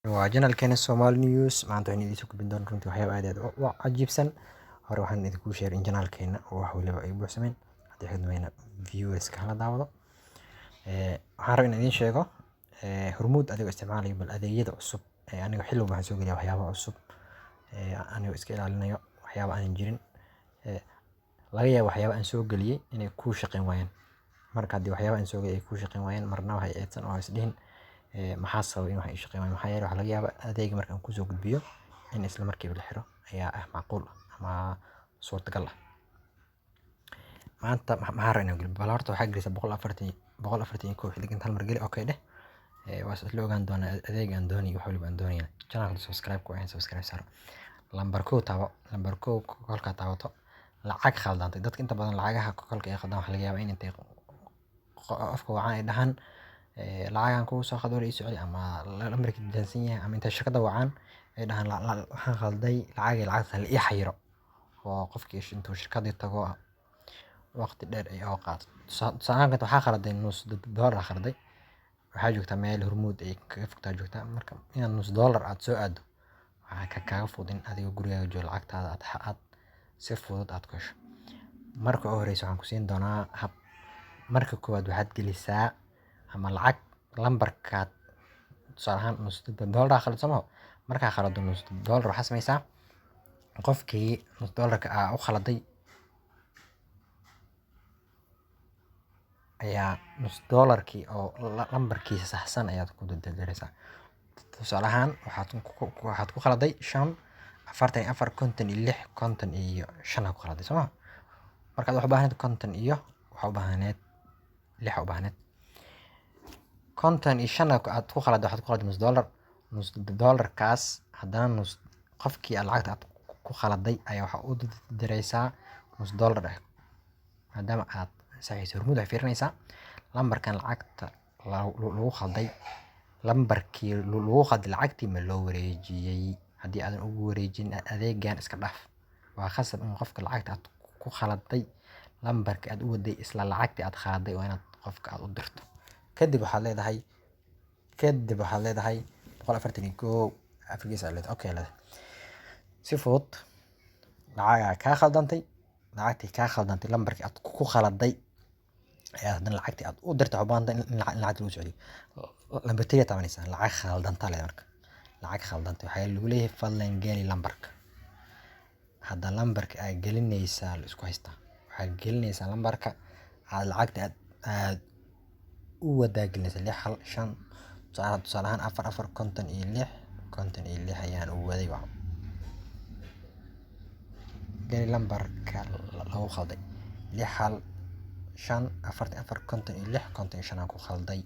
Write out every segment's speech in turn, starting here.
waa channelkeena Somali News. Maanta waxaan idiin soo gudbin doonaa runtii waxyaabo aad iyo aad u cajiibsan. Hore waxaan idinku sheegay in channelkeena oo wax waliba ay buuxsameen haddii xidmayna viewers ka hala daawado. Waxaan rabaa inaan idiin sheego hormuud adigoo isticmaalayo bal adeegyada cusub aniga xilli waxaan soo geliyaa waxyaabo cusub aniga iska ilaalinayo waxyaabo aan jirin laga yaabo waxyaabo aan soo geliyay inay ku shaqeyn waayaan. Marka haddii waxyaabo aan soo geliyay ay ku shaqeyn waayaan marna waxay eedsan oo is dhihin maxaa sabab in wax ay shaqeyn waayaan maxaa yeelay waxa laga yaabaa adeeg marka aan ku soo gudbiyo in isla markiiba la xiro ayaa macquul ama suurtagal ah. Maanta maxaa rabaa inaan geliyo bal horta waxaa gelisa 141 xilligan hal mar geli okay dheh waa isla ogaan doonaa adeeg aan doonayo wax waliba aan doonayo channelka subscribe ku ahaan subscribe sar lambar 2 taabo lambar 2 kolka taabato lacag khaldantay dadka inta badan lacagaha kolka ay khaldaan waxa laga yaabaa in intay afka wacaan ay dhahan lacagan ku soo khadwar ii socday ama lambarkii dansan yahay ama inta shirkadda wacaan ay dhahan waxaan khalday lacagta la ii xayiro oo qofkii intuu shirkadda tago waqti dheer ay oo qaato saanka waxaa khalday $1 khalday waxaa joogtaa meel hormuud ay kaga fogtaa joogtaa marka inaad $1 aad soo aado waxaa kaaga fudin adiga gurigaaga jooga lacagtaada aad si fudud aad ku hesho. Marka ugu horeysa waxaan ku siin doonaa hab marka koowaad waxaad gelisaa ama lacag lambarkaad tusaale ahaan $1 khaldan markaa khalado $1 waxaa samaysaa qofkii $1 u khaladay ayaa $1 oo lambarkiisa saxsan ayaad ku diraysaa. Tusaale ahaan waxaad ku khaladay 54 ku khaladay soo markaad wax u baahneed 50 iyo waxa u baahneed 6 u baahneed 55 aad ku khaladay waxaad ku khaladay $1 kaas haddana qofkii lacagta aad ku khaladay ayaa waxa u diraysaa $1 maadaama aad saxiiso hormuud waxay fiirinaysaa lambarkan lacagta lagu khalday lambarkii lagu khalday lacagtii ma loo wareejiyay haddii aadan ugu wareejin adeegan iska dhaaf waa khasab in qofka lacagta aad ku khaladay lambarka aad u waday isla lacagtii aad khaladay waa inaad qofka aad u dirto kadib waxaad leedahay 141 afrigiisa aad leedahay okay leedahay si fudud lacagtii kaa khaldantay lambarkii aad ku khaladay ayaa haddana lacagtii aad u dirto xubaanta in lacagta lagu socdo lambar 3 taabanaysaa lacag khaldanta leedahay marka lacag khaldanta waxaa lagu leeyahay fadlan geli lambarka hadda lambarka aad gelinaysaa la isku haystaa waxaad gelinaysaa lambarka aad lacagta aad u wadaagelinaysaa 6 tusaale ahaan 56 ayaan u waday waa geli lambarka lagu khalday 6 aan ku khalday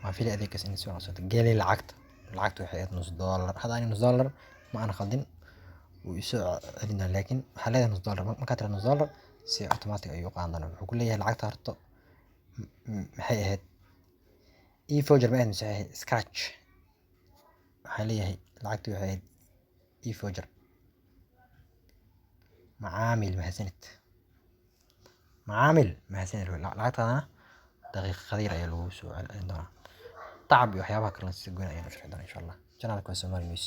waan filay adeeggaas in soo codsato geli lacagta waxay ahayd $1 hadda ani $1 ma aan khaldin wuu isoo celinaa laakiin waxaa leedahay $1 markaad tiraahdo $1 si automatic ayuu qaadan wuxuu ku leeyahay lacagta horto maxay ahayd e-voucher ma ahayd scratch waxaa leeyahay lacagtii waxay ahayd e-voucher macaamil mahadsanid lacagtaadana daqiiqad yar ayaa lagu soo celin doonaa tacab iyo waxyaabaha kale si gooni ayaan u sharxi doonaa insha Allah channelka Somali News.